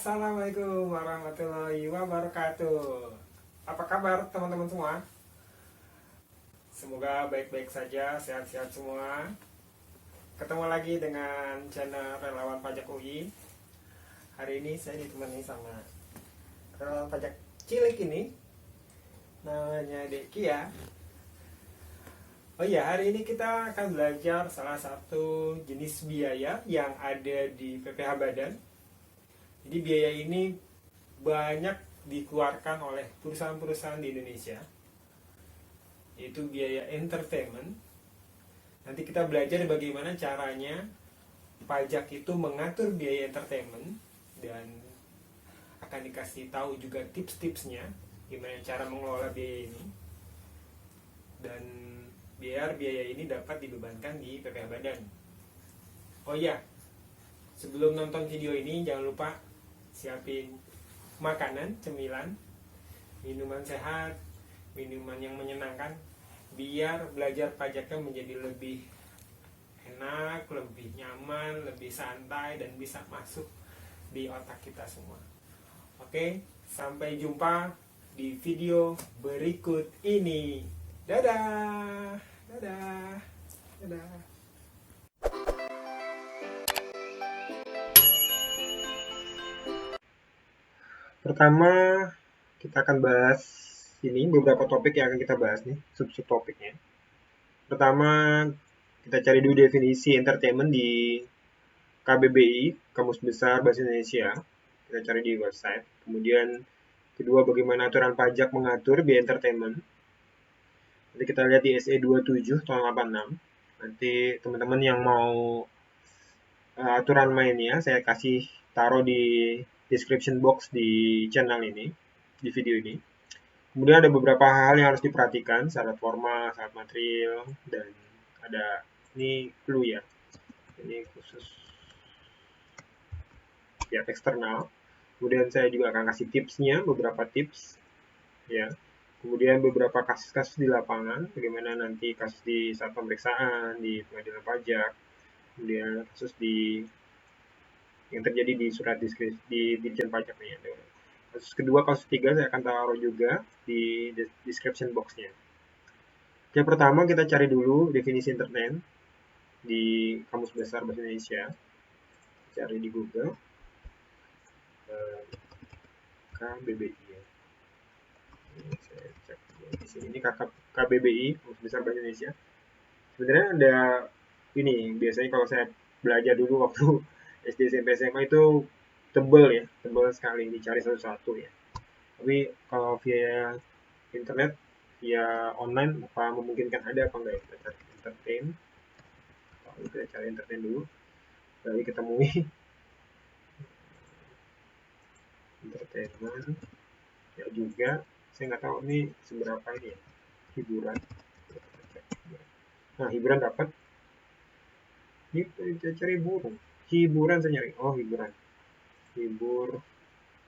Assalamualaikum warahmatullahi wabarakatuh. Apa kabar teman-teman semua? Semoga baik-baik saja, sehat-sehat semua. Ketemu lagi dengan channel Relawan Pajak UI. Hari ini saya ditemani sama relawan pajak cilik ini, namanya Deki ya. Oh iya, hari ini kita akan belajar salah satu jenis biaya yang ada di PPh Badan. Jadi biaya ini banyak dikeluarkan oleh perusahaan-perusahaan di Indonesia, yaitu biaya entertainment. Nanti kita belajar bagaimana caranya pajak itu mengatur biaya entertainment, dan akan dikasih tahu juga tips-tipsnya gimana cara mengelola biaya ini, dan biar biaya ini dapat dibebankan di PPh Badan. Oh iya, sebelum nonton video ini jangan lupa siapin makanan, cemilan, minuman sehat, minuman yang menyenangkan, biar belajar pajaknya menjadi lebih enak, lebih nyaman, lebih santai, dan bisa masuk di otak kita semua. Oke, sampai jumpa di video berikut ini. Dadah, dadah, dadah. Pertama, kita akan bahas ini beberapa topik yang akan kita bahas nih, sub-sub topiknya. Pertama, kita cari dulu definisi entertainment di KBBI, Kamus Besar Bahasa Indonesia. Kita cari di website. Kemudian, kedua, bagaimana aturan pajak mengatur biaya entertainment. Nanti kita lihat di SE 27 tahun 86. Nanti teman-teman yang mau aturan mainnya, saya kasih taruh di description box di channel ini, di video ini. Kemudian ada beberapa hal yang harus diperhatikan, syarat formal, syarat material, dan ada ini clue ya. Ini khusus pihak eksternal. Kemudian saya juga akan kasih tipsnya, beberapa tips ya. Kemudian beberapa kasus-kasus di lapangan, bagaimana nanti kasus di saat pemeriksaan di pengadilan pajak, kemudian kasus yang terjadi di surat deskripsi di Ditjen Pajak nih. Kasus kedua, kasus ketiga saya akan taruh juga di description box-nya. Yang pertama kita cari dulu definisi internet di Kamus Besar Bahasa Indonesia. Cari di Google KBBI ya. Ini saya cek di sini. Ini KBBI, Kamus Besar Bahasa Indonesia. Sebenarnya ada ini, biasanya kalau saya belajar dulu waktu SD, SMP, SMA itu tebel ya, tebel sekali, dicari satu-satu ya. Tapi kalau via internet, via online, apa memungkinkan ada apa enggak ya? Kita cari entertain. Kita cari entertain dulu, lalu kita temui entertainment ya juga. Saya nggak tahu ini seberapa ini ya, hiburan. Nah, hiburan dapat. Ini kita cari burung. Hiburan saya nyari. Oh, hiburan.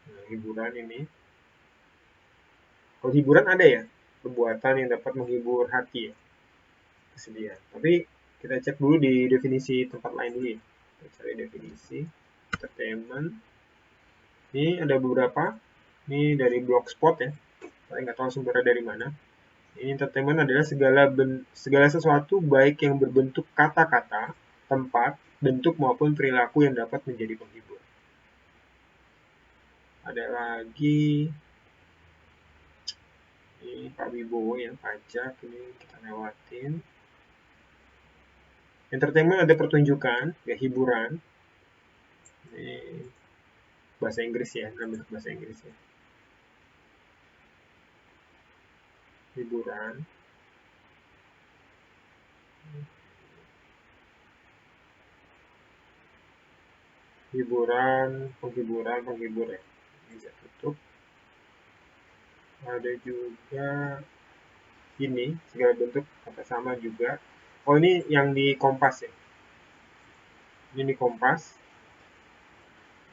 Nah, hiburan ini. Kalau hiburan ada ya, perbuatan yang dapat menghibur hati ya, kesedihan. Tapi kita cek dulu di definisi tempat lain dulu ya. Kita cari definisi entertainment. Ini ada beberapa. Ini dari Blogspot ya. Saya nggak tahu sumbernya dari mana. Ini entertainment adalah segala sesuatu baik yang berbentuk kata-kata, tempat, bentuk maupun perilaku yang dapat menjadi penghibur. Ada lagi ini Pak Wibowo yang pajak, ini kita lewatin. Entertainment ada pertunjukan, ya hiburan. Ini bahasa Inggris ya, dalam bentuk bahasa Inggris ya. Hiburan. Penghibur ya. Ini saya tutup. Ada juga ini, segala bentuk kata sama juga. Oh, ini yang di Kompas ya. Ini di Kompas.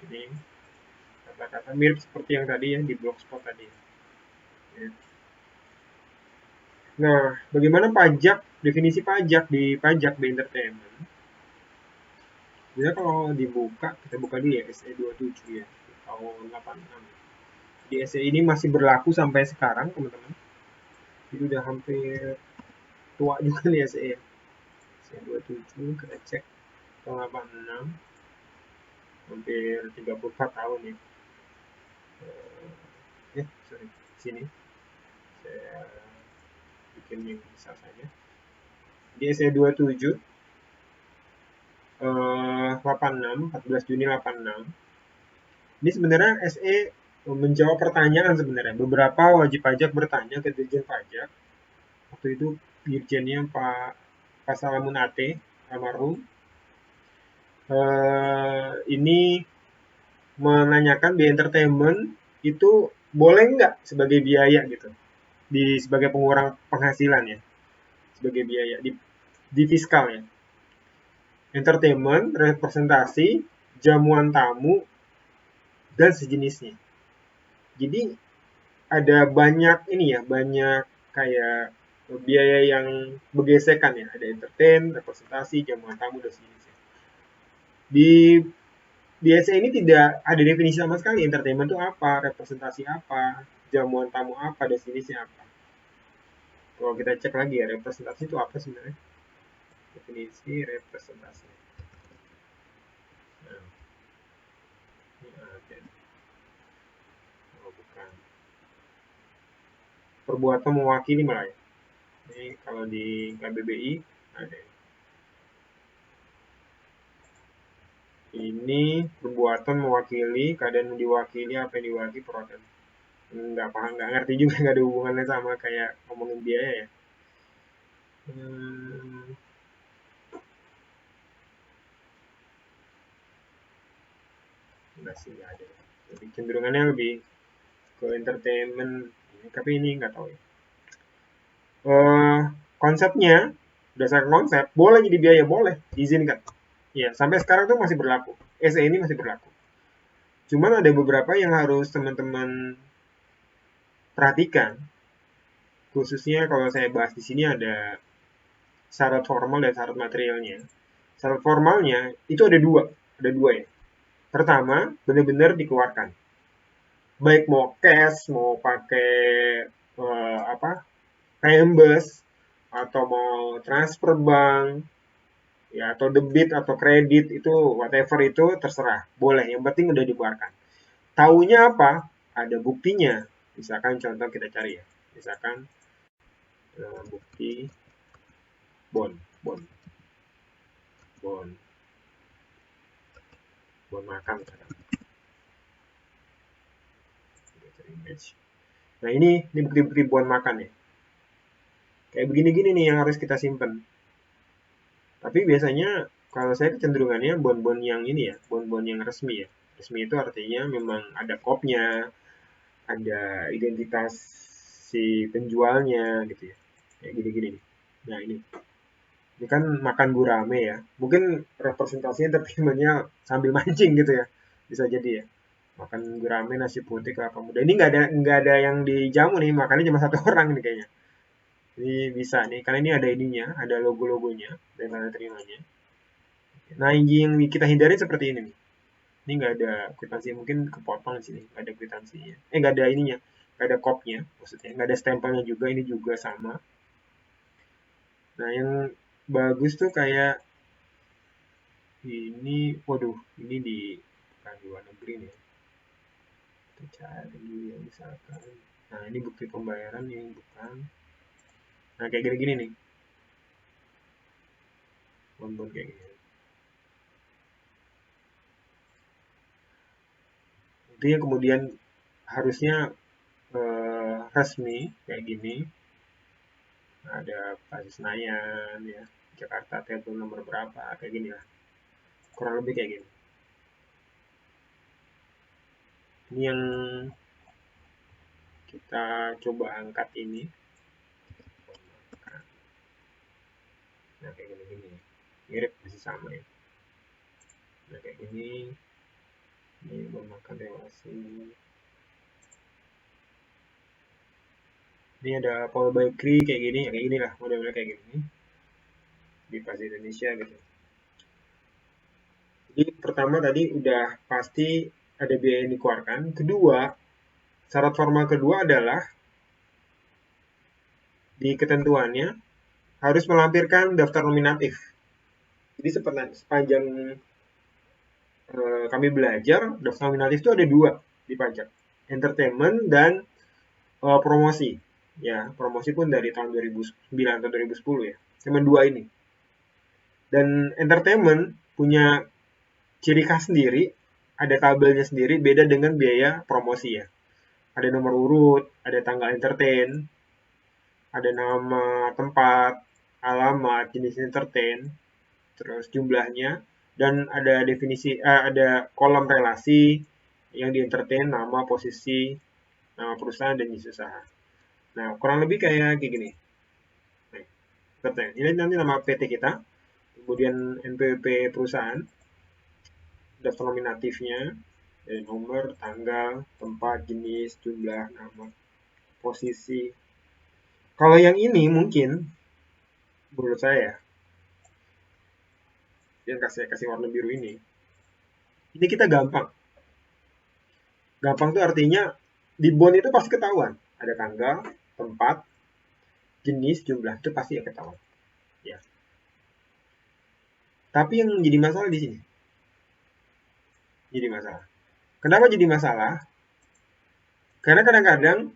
Ini kata-kata mirip seperti yang tadi ya, di Blogspot tadi. Ya. Nah, bagaimana pajak, definisi pajak di entertainment? Jadi kalau dibuka, kita buka dulu ya, SE 27 ya. tahun 86. Di SE ini masih berlaku sampai sekarang teman-teman. Jadi udah hampir tua juga nih SE ya. SE 27 kita cek tahun 86, hampir 34 tahun ya. Sorry, sini saya bikin yang besar saja. Di SE 27 86, 14 Juni 86. Ini sebenarnya SE menjawab pertanyaan sebenarnya. Beberapa wajib pajak bertanya ke Dirjen Pajak. Waktu itu Dirjennya Pak Salamun Ate, almarhum. Ini menanyakan biaya entertainment itu boleh nggak sebagai biaya gitu, sebagai pengurang penghasilan ya, sebagai biaya di fiskal ya. Entertainment, representasi, jamuan tamu, dan sejenisnya. Jadi ada banyak ini ya, banyak kayak biaya yang bergesekan ya. Ada entertain, representasi, jamuan tamu, dan sejenisnya. Di SE ini tidak ada definisi sama sekali entertainment itu apa, representasi apa, jamuan tamu apa, dan sejenisnya apa. Kalau kita cek lagi ya, representasi itu apa sebenarnya? Definisi representasi. Nah, ini ada. Oh, bukan. Perbuatan mewakili malah ya. Ini kalau di KBBI ada. Ini perbuatan mewakili, keadaan diwakili, apa yang diwakili perbuatan. Nggak paham, nggak ngerti juga, nggak ada hubungannya sama kayak ngomongin biaya ya. Enggak sih, nggak ada. Jadi cenderungannya lebih ke entertainment, tapi ini nggak tahu ya. Konsepnya, berdasarkan konsep, boleh jadi biaya, boleh, diizinkan. Ya, sampai sekarang tuh masih berlaku. SE ini masih berlaku. Cuman ada beberapa yang harus teman-teman perhatikan. Khususnya kalau saya bahas di sini ada syarat formal dan syarat materialnya. Syarat formalnya itu ada dua ya. Pertama, benar-benar dikeluarkan. Baik mau cash, mau pakai apa, reimburse, atau mau transfer bank, ya atau debit atau kredit, itu whatever itu terserah, boleh, yang penting udah dikeluarkan. Taunya apa? Ada buktinya. Misalkan contoh kita cari ya, misalkan bukti bond bond bond bond makan misalkan. Kita cari image. Nah ini bukti-bukti bond makan ya. Kayak begini-gini nih yang harus kita simpen. Tapi biasanya kalau saya kecenderungannya bond-bond yang ini ya, bond-bond yang resmi ya. Resmi itu artinya memang ada kopnya, ada identitas si penjualnya gitu ya. Kayak gini-gini nih. Nah ini kan makan gurame ya. Mungkin representasinya entertainmentnya sambil mancing gitu ya. Bisa jadi ya. Makan gurame nasi putih kelapa muda. Ini nggak ada yang dijamu nih, makannya cuma satu orang nih kayaknya. Ini bisa nih, karena ini ada ininya, ada logo-logonya dan tanda terimanya. Nah, yang kita hindari seperti ini nih. Ini nggak ada kwitansi, mungkin kepotong di sini, nggak ada kwitansinya. Nggak ada ininya, nggak ada kopnya, maksudnya nggak ada stempelnya juga. Ini juga sama. Nah, yang bagus tuh kayak ini, waduh, ini bukan di luar negeri nih. Kita cari ya misalkan. Nah, ini bukti pembayaran yang bukan. Nah, kayak gini-gini nih. Bonbon kayak gini. Itu yang kemudian harusnya resmi kayak gini. Ada Plaza Senayan ya, Jakarta table nomor berapa, kayak gini lah, kurang lebih kayak gini. Ini yang kita coba angkat ini. Nah kayak gini-gini, mirip masih sama ya. Nah kayak gini, ini memakan relasi. Ini ada Paul Bakery kayak gini lah, model-model kayak gini di Plaza Indonesia gitu. Jadi pertama tadi udah pasti ada biaya yang dikeluarkan. Kedua, syarat formal kedua adalah di ketentuannya harus melampirkan daftar nominatif. Jadi sepanjang kami belajar, daftar nominatif itu ada dua di pajak, entertainment dan promosi. Ya, promosi pun dari tahun 2009 atau 2010 ya. Cuma dua ini. Dan entertainment punya ciri khas sendiri, ada tabelnya sendiri, beda dengan biaya promosi ya. Ada nomor urut, ada tanggal entertain, ada nama tempat, alamat, jenis entertain, terus jumlahnya, dan ada definisi, ada kolom relasi yang di entertain, nama, posisi, nama perusahaan, dan jenis usaha. Nah, kurang lebih kayak gini. Ini nanti nama PT kita, kemudian NPWP perusahaan, daftar nominatifnya, dari nomor, tanggal, tempat, jenis, jumlah, nama, posisi. Kalau yang ini mungkin, menurut saya, yang kasih warna biru ini kita gampang. Gampang tuh artinya di bond itu pasti ketahuan. Ada tanggal, tempat, jenis, jumlah, itu pasti ya ketahuan. Ya. Tapi yang jadi masalah di sini. Jadi masalah. Kenapa jadi masalah? Karena kadang-kadang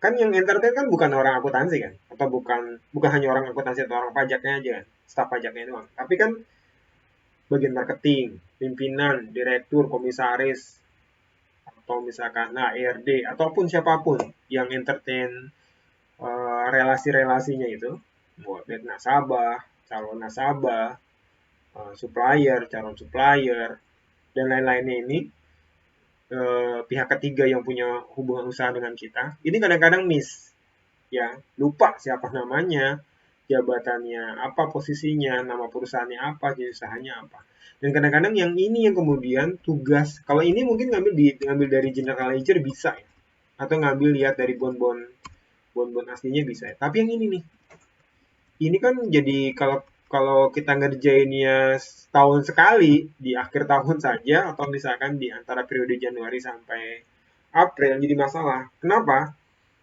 kan yang entertain kan bukan orang akuntansi kan, atau bukan hanya orang akuntansi atau orang pajaknya aja kan, staf pajaknya doang. Tapi kan bagian marketing, pimpinan, direktur, komisaris, atau misalkan HRD ataupun siapapun yang entertain relasi-relasinya itu, buat nasabah, calon nasabah, supplier, calon supplier, dan lain-lainnya ini, pihak ketiga yang punya hubungan usaha dengan kita, ini kadang-kadang miss, ya, lupa siapa namanya, jabatannya apa, posisinya, nama perusahaannya apa, jenis usahanya apa. Dan kadang-kadang yang ini yang kemudian tugas, kalau ini mungkin ngambil dari general ledger bisa ya, atau ngambil lihat dari bon aslinya bisa ya. Tapi yang ini nih, ini kan jadi kalau kalau kita ngerjainnya setahun sekali di akhir tahun saja atau misalkan di antara periode Januari sampai April jadi masalah. Kenapa?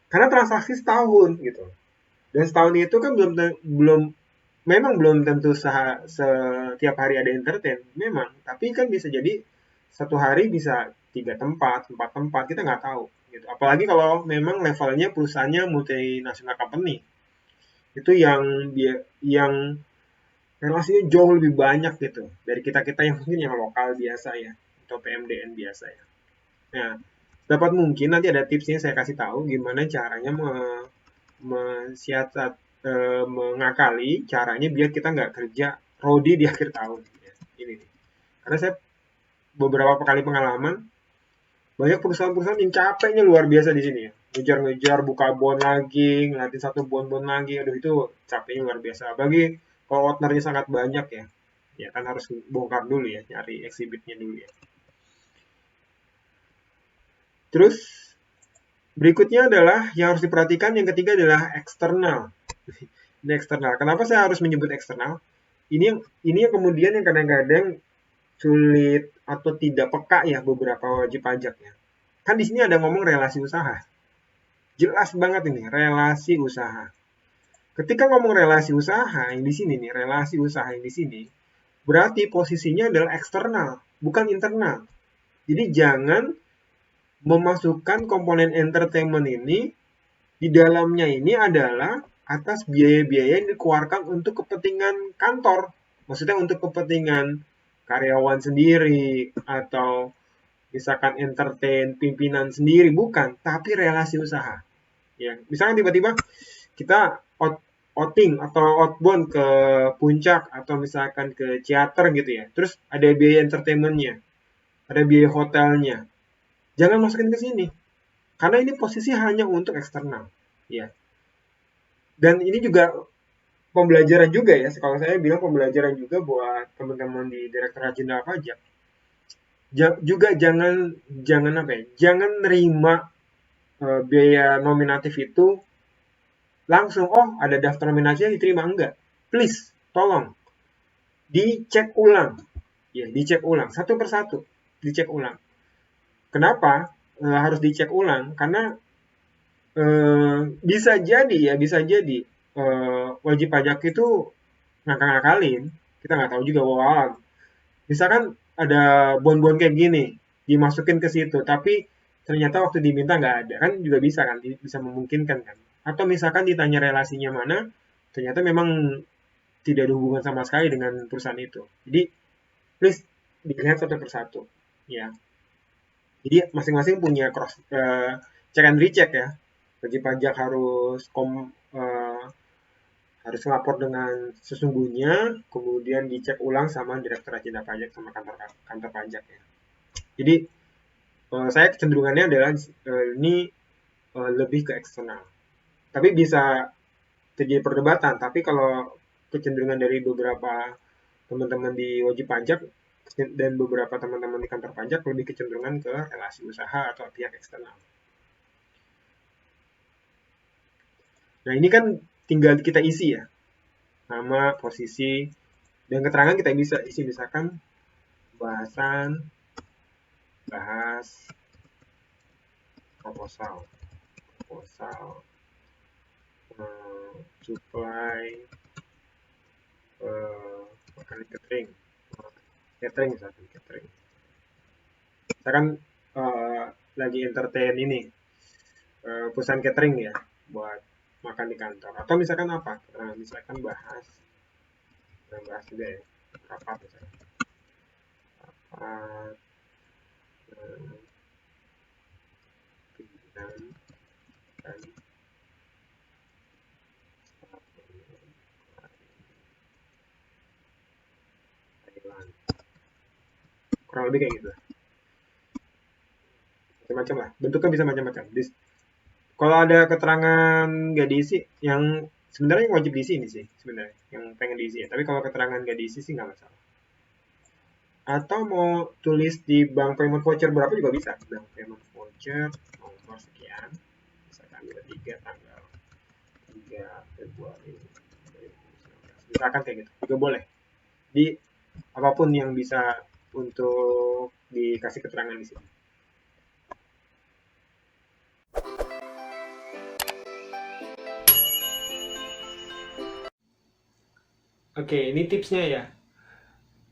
Karena transaksi setahun gitu. Dan setahun itu kan belum memang belum tentu setiap hari ada entertain, memang. Tapi kan bisa jadi satu hari bisa 3 tempat, 4 tempat, kita nggak tahu. Gitu. Apalagi kalau memang levelnya perusahaannya multinational company, itu yang relasinya jauh lebih banyak gitu dari kita kita yang mungkin yang lokal biasa ya atau PMDN biasa ya. Nah, dapat mungkin nanti ada tipsnya saya kasih tahu gimana caranya mensiasat mengakali caranya biar kita nggak kerja rodi di akhir tahun. Ya, ini nih. Karena saya beberapa kali pengalaman banyak perusahaan-perusahaan yang capeknya luar biasa di sini ya. Ngejar-ngejar buka bon lagi, ngeliatin satu bon-bon lagi, aduh itu capeknya luar biasa. Bagi kalau outnernya sangat banyak ya, ya kan harus bongkar dulu ya, nyari exhibitnya dulu ya. Terus berikutnya adalah yang harus diperhatikan, yang ketiga adalah eksternal. Ini eksternal. Kenapa saya harus menyebut eksternal? Ini yang kemudian yang kadang-kadang sulit atau tidak peka ya beberapa wajib pajaknya. Kan di sini ada ngomong relasi usaha. Jelas banget ini, relasi usaha. Ketika ngomong relasi usaha yang di sini nih, relasi usaha yang di sini, berarti posisinya adalah eksternal, bukan internal. Jadi jangan memasukkan komponen entertainment ini di dalamnya ini adalah atas biaya-biaya yang dikeluarkan untuk kepentingan kantor. Maksudnya untuk kepentingan karyawan sendiri atau misalkan entertain pimpinan sendiri, bukan, tapi relasi usaha. Ya, misalkan tiba-tiba kita outing atau outbound ke puncak atau misalkan ke teater gitu ya. Terus ada biaya entertainmentnya, ada biaya hotelnya. Jangan masukin ke sini. Karena ini posisi hanya untuk eksternal. Ya. Dan ini juga pembelajaran juga ya. Kalau saya bilang pembelajaran juga buat teman-teman di Direktorat Jenderal Pajak. Juga jangan apa ya? Jangan nerima biaya nominatif itu langsung, oh ada daftar nominasinya diterima, enggak. Please, tolong dicek ulang. Ya, dicek ulang satu persatu, dicek ulang. Kenapa harus dicek ulang? Karena bisa jadi wajib pajak itu ngakak-ngakalin. Kita nggak tahu juga. Wah, misalkan ada bon-bon kayak gini dimasukin ke situ, tapi ternyata waktu diminta nggak ada, kan juga bisa kan, bisa memungkinkan kan. Atau misalkan ditanya relasinya mana, ternyata memang tidak ada hubungan sama sekali dengan perusahaan itu. Jadi please dilihat satu persatu, ya. Jadi masing-masing punya check and recheck ya. Wajib pajak harus lapor dengan sesungguhnya, kemudian dicek ulang sama Direktorat Jenderal Pajak sama kantor kantor pajak ya. Jadi saya kecenderungannya adalah ini lebih ke eksternal. Tapi bisa terjadi perdebatan. Tapi kalau kecenderungan dari beberapa teman-teman di wajib pajak dan beberapa teman-teman di kantor pajak lebih kecenderungan ke relasi usaha atau pihak eksternal. Nah ini kan tinggal kita isi ya, nama, posisi, dan keterangan kita bisa isi, misalkan bahas proposal, supply, makanan catering misalkan catering. Misalkan lagi entertain ini perusahaan catering ya buat makan di kantor, atau misalkan apa? Misalkan bahas juga ya, rapat misalkan. Rapat pimpinan dan Thailand. Kurang lebih kayak gitu. Macam-macam lah. Bentuknya bisa macam-macam. Kalau ada keterangan nggak diisi, yang sebenarnya yang wajib diisi ini sih sebenarnya, yang pengen diisi ya. Tapi kalau keterangan nggak diisi sih nggak masalah. Atau mau tulis di bank payment voucher berapa juga bisa. Bank payment voucher nomor sekian, misalkan 23 tanggal 3 Februari 2019. Misalkan kayak gitu, juga boleh. Di apapun yang bisa untuk dikasih keterangan di sini. Oke, ini tipsnya ya.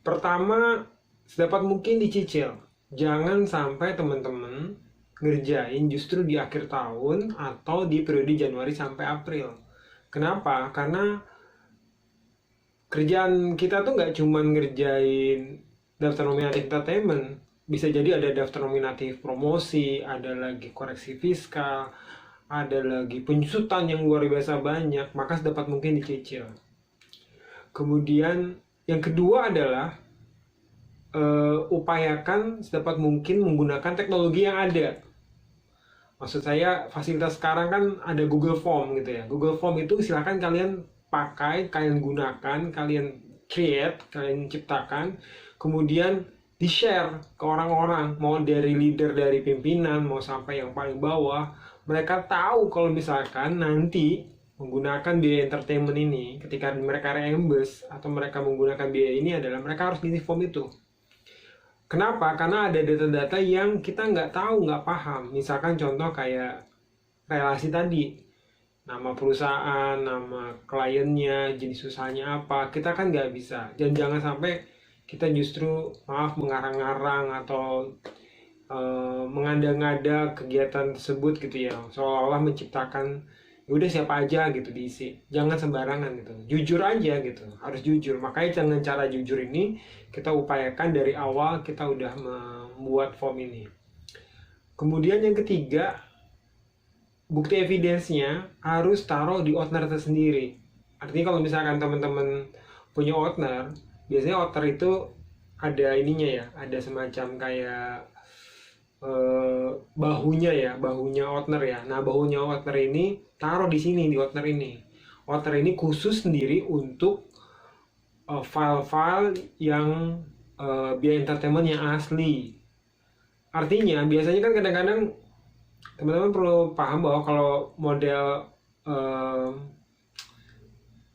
Pertama, sedapat mungkin dicicil. Jangan sampai teman-teman ngerjain justru di akhir tahun atau di periode Januari sampai April. Kenapa? Karena kerjaan kita tuh nggak cuma ngerjain daftar nominatif entertainment. Bisa jadi ada daftar nominatif promosi, ada lagi koreksi fiskal, ada lagi penyusutan yang luar biasa banyak. Maka sedapat mungkin dicicil. Kemudian yang kedua adalah upayakan sedapat mungkin menggunakan teknologi yang ada. Maksud saya fasilitas sekarang kan ada Google Form gitu ya. Google Form itu silahkan kalian pakai, kalian gunakan, kalian create, kalian ciptakan, kemudian di-share ke orang-orang, mau dari leader, dari pimpinan, mau sampai yang paling bawah. Mereka tahu kalau misalkan nanti menggunakan biaya entertainment ini, ketika mereka reimburse atau mereka menggunakan biaya ini adalah mereka harus ngisi form itu. Kenapa? Karena ada data-data yang kita nggak tahu, nggak paham. Misalkan contoh kayak relasi tadi, nama perusahaan, nama kliennya, jenis usahanya apa, kita kan nggak bisa. Dan jangan sampai kita justru, maaf, mengarang-arang atau mengada-ngada kegiatan tersebut gitu ya, seolah-olah menciptakan ya udah siapa aja gitu diisi. Jangan sembarangan gitu, jujur aja gitu, harus jujur. Makanya dengan cara jujur ini kita upayakan dari awal kita udah membuat form ini. Kemudian yang ketiga, bukti evidence-nya harus taruh di outner tersendiri. Artinya kalau misalkan teman-teman punya outner, biasanya outner itu ada ininya ya, ada semacam kayak bahunya outner ya. Nah, bahunya outner ini taruh di sini, di outner ini. Outner ini khusus sendiri untuk file-file yang biaya entertainment yang asli. Artinya biasanya kan kadang-kadang teman-teman perlu paham bahwa kalau model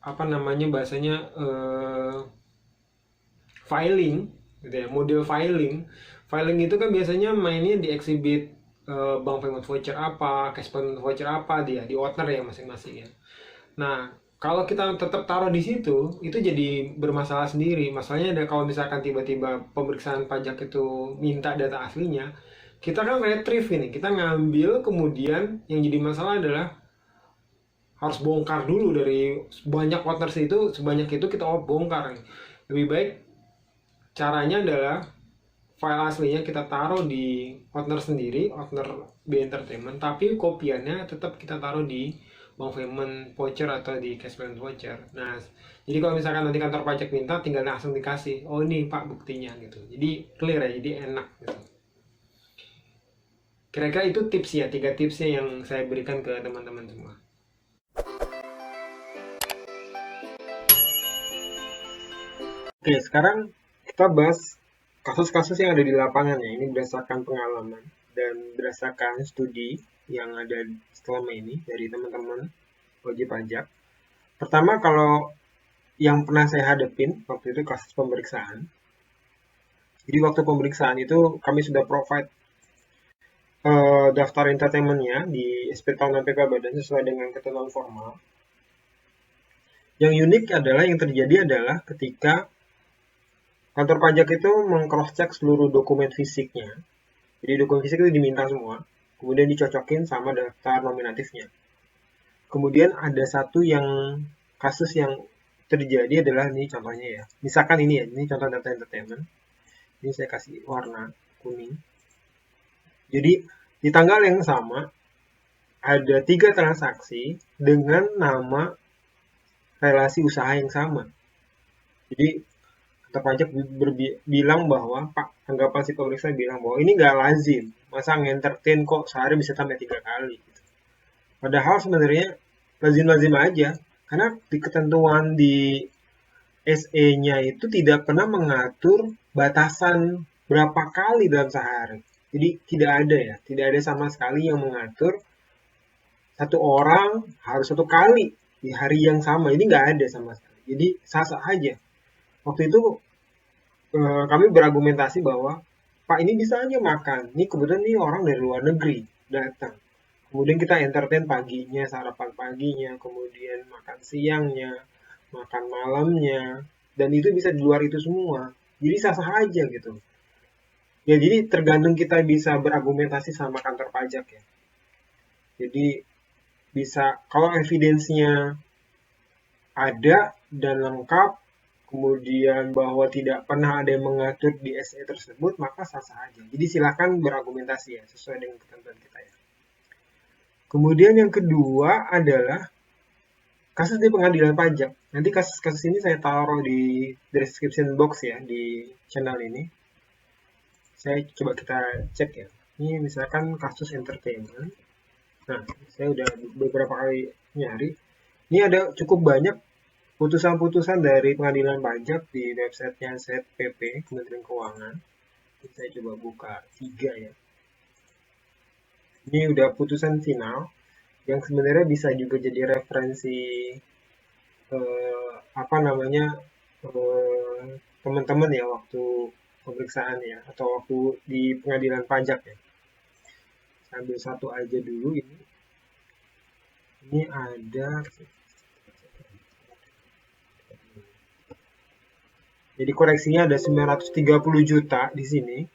apa namanya bahasanya filing gitu ya, model filing Filing itu kan biasanya mainnya di exhibit bank payment voucher apa, cash payment voucher apa dia di owner ya masing-masing ya. Nah, kalau kita tetap taruh di situ, itu jadi bermasalah sendiri. Masalahnya ada kalau misalkan tiba-tiba pemeriksaan pajak itu minta data aslinya, kita kan retrieve ini, kita ngambil kemudian yang jadi masalah adalah harus bongkar dulu dari banyak owners itu, sebanyak itu kita bongkar. Lebih baik caranya adalah file aslinya kita taruh di owner sendiri, owner B Entertainment, tapi kopiannya tetap kita taruh di bank payment voucher atau di cash payment voucher. Nah, jadi kalau misalkan nanti kantor pajak minta, tinggal langsung dikasih, oh ini pak buktinya gitu. Jadi clear ya, jadi enak gitu. Kira-kira itu tips ya, 3 tipsnya yang saya berikan ke teman-teman semua. Oke, sekarang kita bahas kasus-kasus yang ada di lapangan ya. Ini berdasarkan pengalaman dan berdasarkan studi yang ada selama ini dari teman-teman wajib pajak. Pertama, kalau yang pernah saya hadapin waktu itu kasus pemeriksaan. Jadi waktu pemeriksaan itu kami sudah provide daftar entertainment-nya di SP tahunan PP Badan sesuai dengan ketentuan formal. Yang unik adalah yang terjadi adalah ketika kantor pajak itu meng-cross-check seluruh dokumen fisiknya. Jadi dokumen fisik itu diminta semua, kemudian dicocokin sama daftar nominatifnya. Kemudian ada satu yang kasus yang terjadi adalah ini contohnya ya. Misalkan ini ya, ini contoh data entertainment. Ini saya kasih warna kuning. Jadi di tanggal yang sama ada 3 transaksi dengan nama relasi usaha yang sama. Jadi pajak bilang bahwa Pak, tanggapan si pemeriksa bilang bahwa ini nggak lazim, masa ngentertain kok sehari bisa sampai 3 kali gitu. Padahal sebenarnya lazim-lazim aja, karena di ketentuan di SE-nya itu tidak pernah mengatur batasan berapa kali dalam sehari. Jadi tidak ada sama sekali yang mengatur satu orang harus 1 kali di hari yang sama. Ini nggak ada sama sekali. Jadi sah-sah aja. Waktu itu kami berargumentasi bahwa Pak ini bisa aja makan. Ini kebetulan nih orang dari luar negeri datang. Kemudian kita entertain paginya, sarapan paginya, kemudian makan siangnya, makan malamnya, dan itu bisa di luar itu semua. Jadi sah-sah aja gitu. Ya jadi tergantung kita bisa berargumentasi sama kantor pajak ya. Jadi bisa kalau evidensinya ada dan lengkap, kemudian bahwa tidak pernah ada yang mengatur di SE tersebut, maka sah-sah aja. Jadi silakan berargumentasi ya, sesuai dengan ketentuan kita ya. Kemudian yang kedua adalah kasus di pengadilan pajak. Nanti kasus-kasus ini saya taruh di description box ya, di channel ini. Saya coba kita cek ya. Ini misalkan kasus entertainment. Nah, saya udah beberapa kali nyari. Ini ada cukup banyak putusan-putusan dari pengadilan pajak di websitenya ZPP, Kementerian Keuangan. Saya coba buka 3 ya. Ini udah putusan final yang sebenarnya bisa juga jadi referensi teman-teman ya waktu pemeriksaan ya atau waktu di pengadilan pajak ya. Saya ambil satu aja dulu ini. Ini ada. Jadi koreksinya ada 930 juta di sini.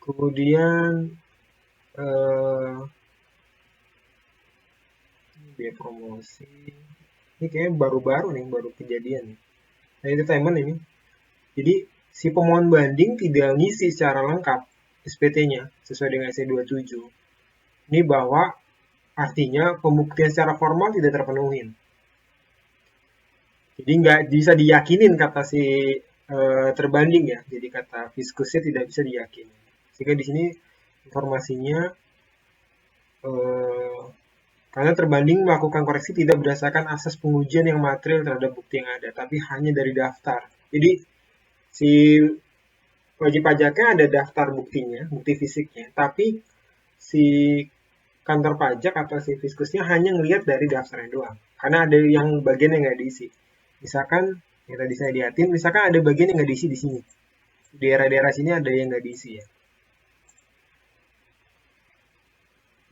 Kemudian biaya promosi. Ini kayaknya baru-baru nih, baru kejadian nih. Nah, entertainment ini. Jadi si pemohon banding tidak ngisi secara lengkap SPT-nya sesuai dengan SE 27. Ini bahwa artinya pembuktian secara formal tidak terpenuhi. Jadi nggak bisa diyakinin kata si terbanding ya. Jadi kata fiskusnya tidak bisa diyakini. Sehingga di sini informasinya karena terbanding melakukan koreksi tidak berdasarkan asas pengujian yang material terhadap bukti yang ada, tapi hanya dari daftar. Jadi si wajib pajaknya ada daftar buktinya, bukti fisiknya, tapi si kantor pajak atau si fiskusnya hanya ngelihat dari daftarnya doang. Karena ada yang bagian yang nggak diisi. Misalkan yang tadi saya lihatin, misalkan ada bagian yang nggak diisi di sini. Di daerah-daerah sini ada yang nggak diisi ya.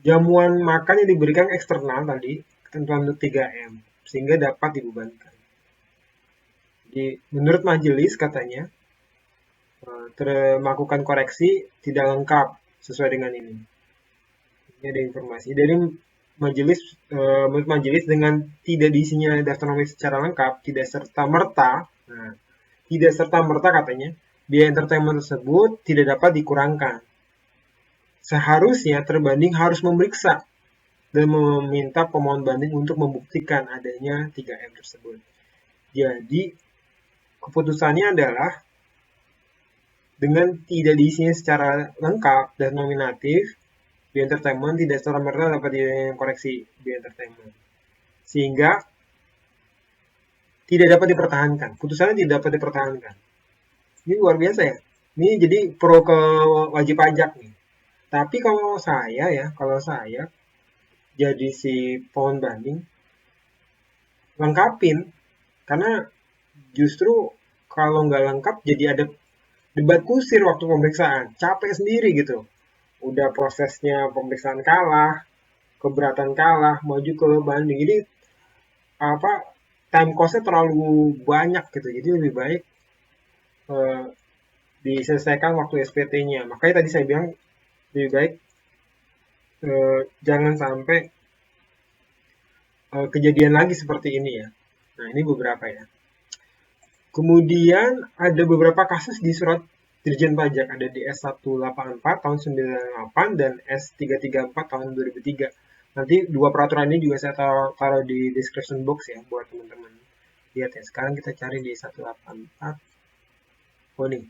Jamuan makan yang diberikan eksternal tadi, ketentuan untuk 3M, sehingga dapat dibebankan. Jadi, menurut majelis katanya, melakukan koreksi tidak lengkap sesuai dengan ini. Ini ada informasi dari majelis, menurut majelis dengan tidak diisinya daftar nomor secara lengkap, nah, tidak serta merta katanya biaya entertainment tersebut tidak dapat dikurangkan. Seharusnya terbanding harus memeriksa dan meminta pemohon banding untuk membuktikan adanya 3M tersebut. Jadi, keputusannya adalah dengan tidak diisinya secara lengkap dan nominatif, biaya entertainment tidak serta-merta dapat dikoreksi biaya entertainment. Sehingga tidak dapat dipertahankan. Putusannya tidak dapat dipertahankan. Ini luar biasa ya. Ini jadi pro ke wajib pajak nih. Tapi kalau saya jadi si pohon banding, lengkapin. Karena justru kalau nggak lengkap jadi ada debat kusir waktu pemeriksaan. Capek sendiri gitu. Udah prosesnya pemeriksaan kalah, keberatan kalah, maju ke banding. Jadi apa time cost-nya terlalu banyak gitu. Jadi lebih baik diselesaikan waktu SPT-nya. Makanya tadi saya bilang lebih baik jangan sampai kejadian lagi seperti ini ya. Nah, ini beberapa ya. Kemudian ada beberapa kasus di surat Dirjen Pajak, ada di S184 tahun 98 dan S334 tahun 2003. Nanti dua peraturan ini juga saya taruh di description box ya buat teman-teman lihat ya. Sekarang kita cari di 184. Oh nih.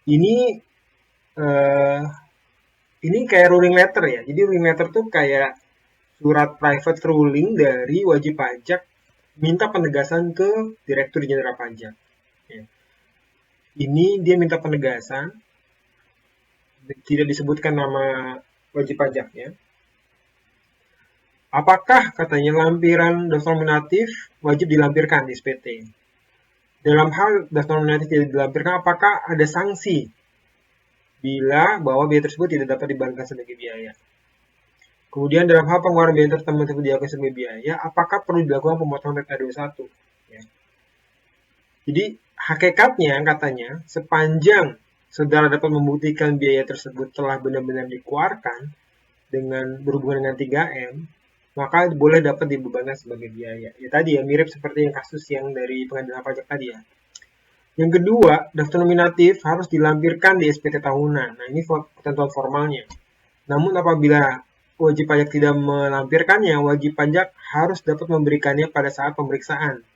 Ini kayak ruling letter ya. Jadi ruling letter tuh kayak surat private ruling dari wajib pajak minta penegasan ke Direktur Jenderal Pajak. Ya. Ini dia minta penegasan, tidak disebutkan nama wajib pajaknya. Apakah katanya lampiran daftar nominatif wajib dilampirkan di SPT? Dalam hal daftar nominatif tidak dilampirkan, apakah ada sanksi bila bahwa biaya tersebut tidak dapat dibebankan sebagai biaya? Kemudian dalam hal pengeluaran biaya entertainment tersebut dilakukan sebagai biaya, apakah perlu dilakukan pemotongan PP 21? Ya. Jadi hakikatnya katanya sepanjang saudara dapat membuktikan biaya tersebut telah benar-benar dikeluarkan dengan berhubungan dengan 3M, maka boleh dapat dibebankan sebagai biaya. Ya tadi ya mirip seperti yang kasus yang dari pengadilan pajak tadi ya. Yang kedua, daftar nominatif harus dilampirkan di SPT tahunan. Nah, ini ketentuan formalnya. Namun apabila wajib pajak tidak melampirkannya, wajib pajak harus dapat memberikannya pada saat pemeriksaan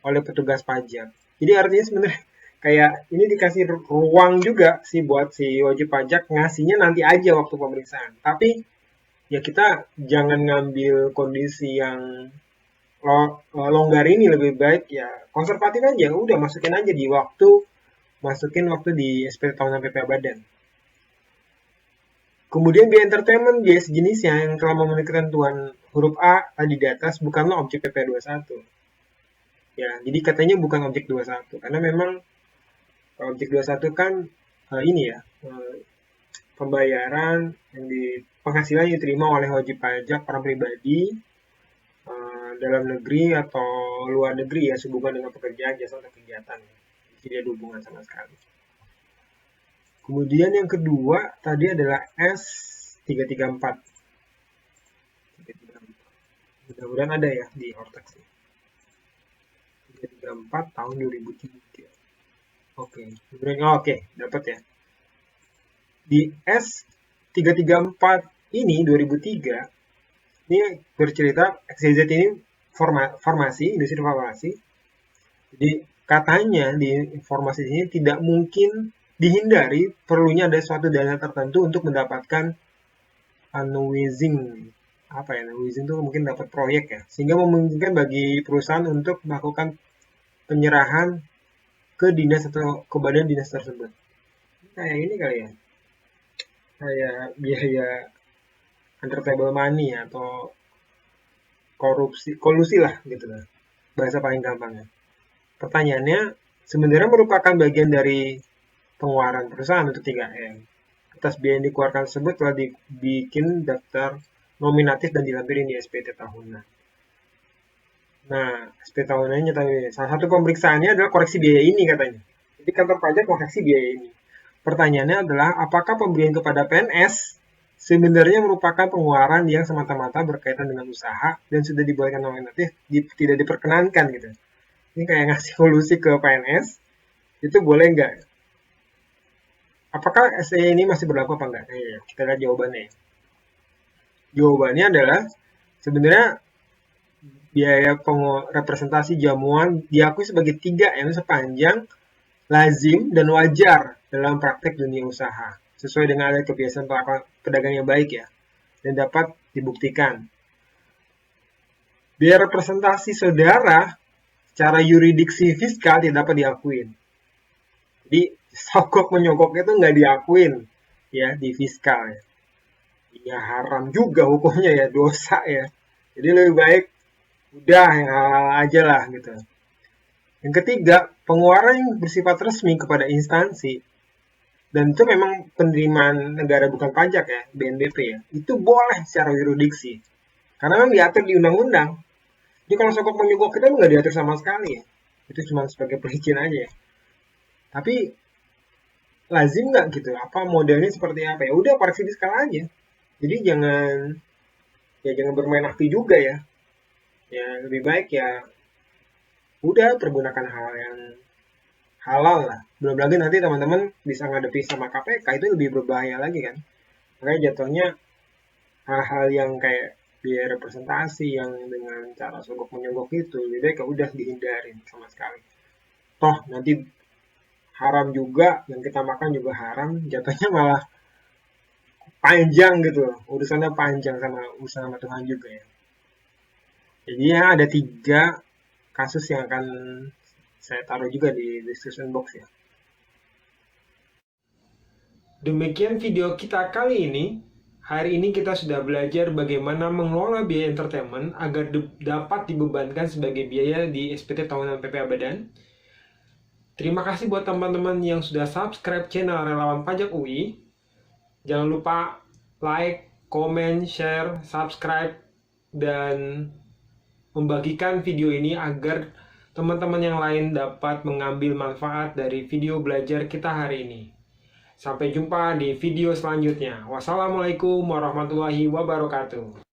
oleh petugas pajak. Jadi artinya sebenarnya kayak ini dikasih ruang juga sih buat si wajib pajak ngasihnya nanti aja waktu pemeriksaan. Tapi ya kita jangan ngambil kondisi yang longgar ini, lebih baik ya konservatif aja, udah masukin aja di waktu di SPT tahunan PPA Badan. Kemudian biaya entertainment, biaya sejenisnya yang telah memenuhi ketentuan huruf A tadi di atas bukanlah objek PPA 21. Ya, jadi katanya bukan objek 21 karena memang objek 21 kan ini ya, pembayaran yang penghasilan yang diterima oleh wajib pajak orang pribadi dalam negeri atau luar negeri ya sehubungan dengan pekerjaan, jasa atau kegiatan. Jadi ada hubungan sama sekali. Kemudian yang kedua tadi adalah S334. Mudah-mudahan ada ya di Hortex. 334 tahun 2003. Oke, dapat ya. Di S334 ini 2003 ini bercerita XYZ ini industri farmasi. Jadi katanya di informasi ini tidak mungkin dihindari perlunya ada suatu dana tertentu untuk mendapatkan unwizing itu mungkin dapat proyek ya, sehingga memungkinkan bagi perusahaan untuk melakukan penyerahan ke dinas atau ke badan dinas tersebut. Kayak ini kali ya, kayak biaya untraceable money atau kolusi lah gitu lah, bahasa paling gampangnya. Pertanyaannya, sebenarnya merupakan bagian dari pengeluaran perusahaan untuk 3M. Atas biaya yang dikeluarkan tersebut telah dibikin daftar nominatif dan dilampirin di SPT tahunan. Nah, SPT tahunannya tadi salah satu pemeriksaannya adalah koreksi biaya ini katanya. Jadi kantor pajak koreksi biaya ini. Pertanyaannya adalah apakah pemberian kepada PNS sebenarnya merupakan pengeluaran yang semata-mata berkaitan dengan usaha dan sudah dibolehkan nominatif, tidak diperkenankan gitu. Ini kayak ngasih solusi ke PNS, itu boleh nggak? Apakah SE ini masih berlaku apa enggak? Kita lihat jawabannya. Jawabannya adalah sebenarnya biaya representasi jamuan diakui sebagai 3 M sepanjang lazim dan wajar dalam praktek dunia usaha, sesuai dengan adat kebiasaan pedagang yang baik ya, dan dapat dibuktikan. Biaya representasi saudara secara yuridiksi fiskal tidak dapat diakuin. Jadi sogok menyogok itu nggak diakuin ya di fiskal ya. Ya haram juga hukumnya ya, dosa ya. Jadi lebih baik udah yang halal aja lah gitu. Yang ketiga, pengeluaran yang bersifat resmi kepada instansi, dan itu memang penerimaan negara bukan pajak ya, BNPB ya, itu boleh secara yuridiksi. Karena memang diatur di undang-undang. Jadi kalau sogok menyogok kita nggak diatur sama sekali ya. Itu cuma sebagai pelicin aja ya. Tapi lazim nggak gitu? Apa modelnya seperti apa ya? Udah koreksi fiskal aja. Jadi jangan bermain api juga ya. Ya lebih baik ya udah pergunakan hal yang halal lah. Belum lagi nanti teman-teman bisa ngadepi sama KPK, itu lebih berbahaya lagi kan. Makanya jatuhnya hal-hal yang kayak biaya representasi yang dengan cara sogok menyogok itu, jadi udah dihindarin sama sekali. Toh nanti haram juga, yang kita makan juga haram, jatuhnya malah panjang gitu, urusannya panjang sama urusan sama Tuhan juga ya. Jadi ya ada 3 kasus yang akan saya taruh juga di description box ya. Demikian video kita kali ini. Hari ini kita sudah belajar bagaimana mengelola biaya entertainment agar dapat dibebankan sebagai biaya di SPT tahunan PPA Badan. Terima kasih buat teman-teman yang sudah subscribe channel Relawan Pajak UI. Jangan lupa like, comment, share, subscribe, dan membagikan video ini agar teman-teman yang lain dapat mengambil manfaat dari video belajar kita hari ini. Sampai jumpa di video selanjutnya. Wassalamualaikum warahmatullahi wabarakatuh.